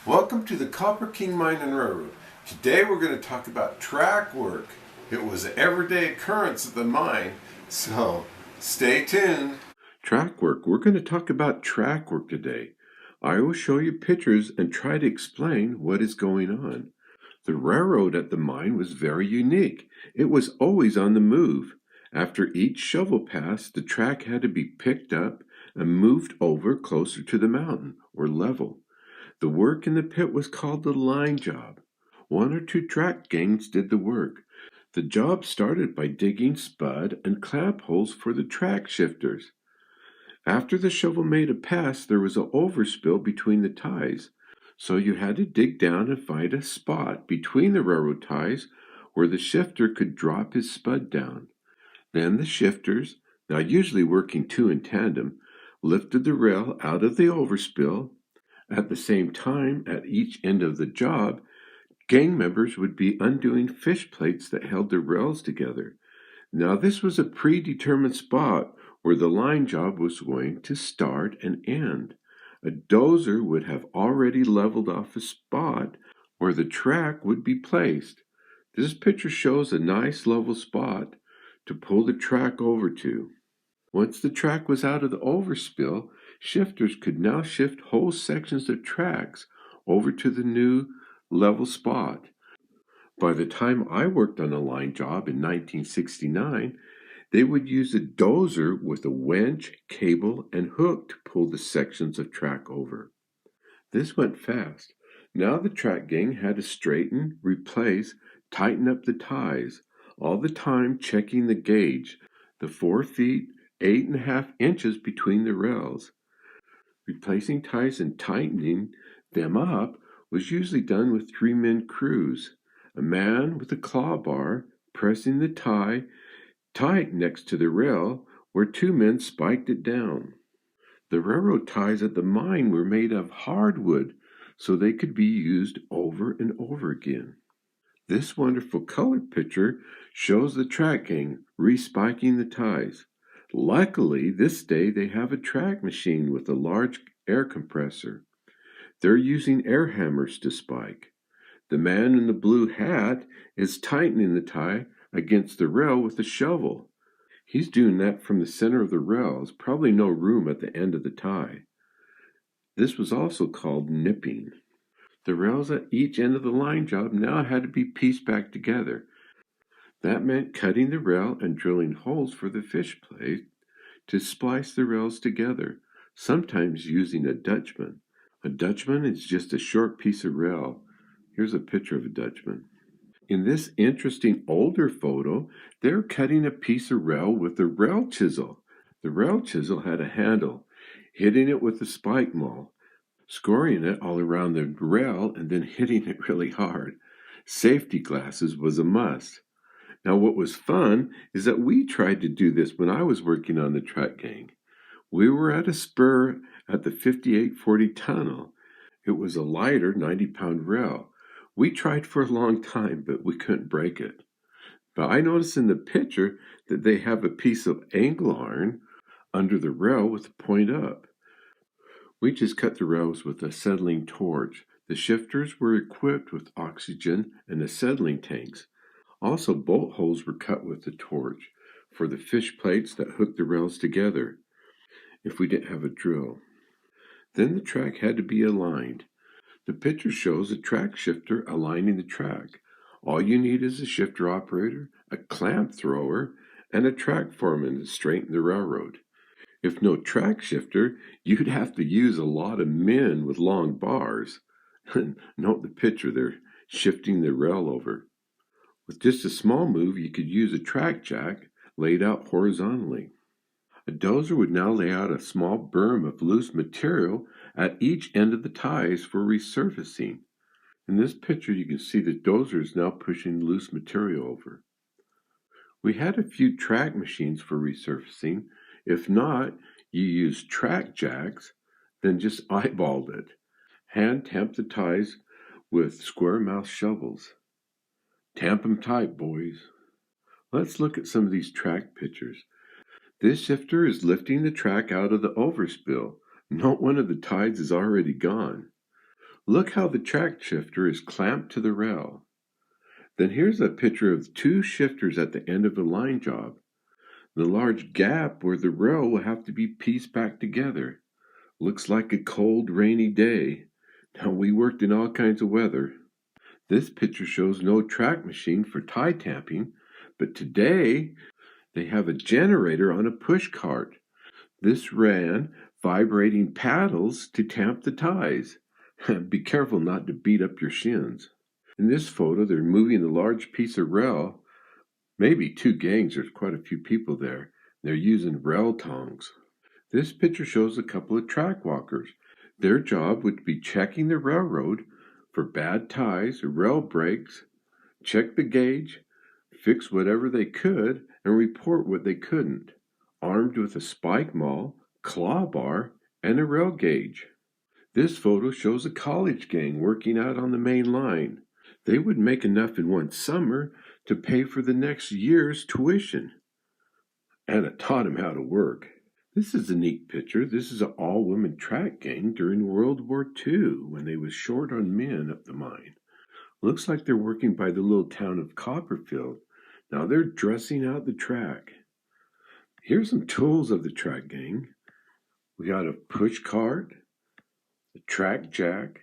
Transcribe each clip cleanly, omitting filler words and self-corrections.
Welcome to the Copper King Mine and Railroad. Today we're going to talk about track work. It was an everyday occurrence at the mine, so stay tuned. Track work. We're going to talk about track work today. I will show you pictures and try to explain what is going on. The railroad at the mine was very unique. It was always on the move. After each shovel pass, the track had to be picked up and moved over closer to the mountain or level. The work in the pit was called the line job. One or two track gangs did the work. The job started by digging spud and clamp holes for the track shifters. After the shovel made a pass, there was an overspill between the ties, so you had to dig down and find a spot between the railroad ties where the shifter could drop his spud down. Then the shifters, now usually working two in tandem, lifted the rail out of the overspill. At the same time, at each end of the job, gang members would be undoing fish plates that held the rails together. Now, this was a predetermined spot where the line job was going to start and end. A dozer would have already leveled off a spot where the track would be placed. This picture shows a nice level spot to pull the track over to. Once the track was out of the overspill, shifters could now shift whole sections of tracks over to the new level spot. By the time I worked on a line job in 1969, they would use a dozer with a winch, cable, and hook to pull the sections of track over. This went fast. Now the track gang had to straighten, replace, tighten up the ties, all the time checking the gauge, the 4 feet, 8.5 inches between the rails. Replacing ties and tightening them up was usually done with 3-man crews. A man with a claw bar pressing the tie tight next to the rail where 2 men spiked it down. The railroad ties at the mine were made of hardwood so they could be used over and over again. This wonderful color picture shows the track gang respiking the ties. Luckily, this day they have a track machine with a large air compressor. They're using air hammers to spike. The man in the blue hat is tightening the tie against the rail with a shovel. He's doing that from the center of the rails, probably no room at the end of the tie. This was also called nipping. The rails at each end of the line job now had to be pieced back together. That meant cutting the rail and drilling holes for the fish plate to splice the rails together, sometimes using a Dutchman. A Dutchman is just a short piece of rail. Here's a picture of a Dutchman. In this interesting older photo, they're cutting a piece of rail with a rail chisel. The rail chisel had a handle, hitting it with a spike maul, scoring it all around the rail, and then hitting it really hard. Safety glasses was a must. Now, what was fun is that we tried to do this when I was working on the track gang. We were at a spur at the 5840 tunnel. It was a lighter 90-pound rail. We tried for a long time, but we couldn't break it. But I noticed in the picture that they have a piece of angle iron under the rail with a point up. We just cut the rails with a settling torch. The shifters were equipped with oxygen and acetylene tanks. Also, bolt holes were cut with the torch for the fish plates that hooked the rails together if we didn't have a drill. Then the track had to be aligned. The picture shows a track shifter aligning the track. All you need is a shifter operator, a clamp thrower, and a track foreman to straighten the railroad. If no track shifter, you'd have to use a lot of men with long bars. Note the picture, they're shifting the rail over. With just a small move, you could use a track jack laid out horizontally. A dozer would now lay out a small berm of loose material at each end of the ties for resurfacing. In this picture, you can see the dozer is now pushing loose material over. We had a few track machines for resurfacing. If not, you use track jacks, then just eyeballed it. Hand tamp the ties with square mouth shovels. Tamp 'em tight, boys. Let's look at some of these track pictures. This shifter is lifting the track out of the overspill. Note one of the ties is already gone. Look how the track shifter is clamped to the rail. Then here's a picture of 2 shifters at the end of a line job. The large gap where the rail will have to be pieced back together. Looks like a cold, rainy day. Now, we worked in all kinds of weather. This picture shows no track machine for tie tamping, but today they have a generator on a push cart. This ran vibrating paddles to tamp the ties. Be careful not to beat up your shins. In this photo, they're moving a large piece of rail. Maybe 2 gangs, there's quite a few people there. They're using rail tongs. This picture shows a couple of track walkers. Their job would be checking the railroad for bad ties or rail breaks, check the gauge, fix whatever they could, and report what they couldn't, armed with a spike maul, claw bar, and a rail gauge. This photo shows a college gang working out on the main line. They would make enough in one summer to pay for the next year's tuition. And it taught them how to work. This is a neat picture. This is an all-women track gang during World War II when they was short on men up the mine. Looks like they're working by the little town of Copperfield. Now they're dressing out the track. Here's some tools of the track gang. We got a push cart, a track jack,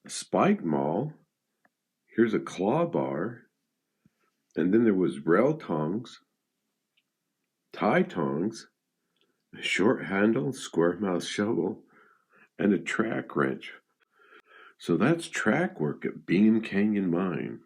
a spike maul. Here's a claw bar. And then there was rail tongs, tie tongs, a short handle, square mouth shovel, and a track wrench. So that's track work at Beam Canyon Mine.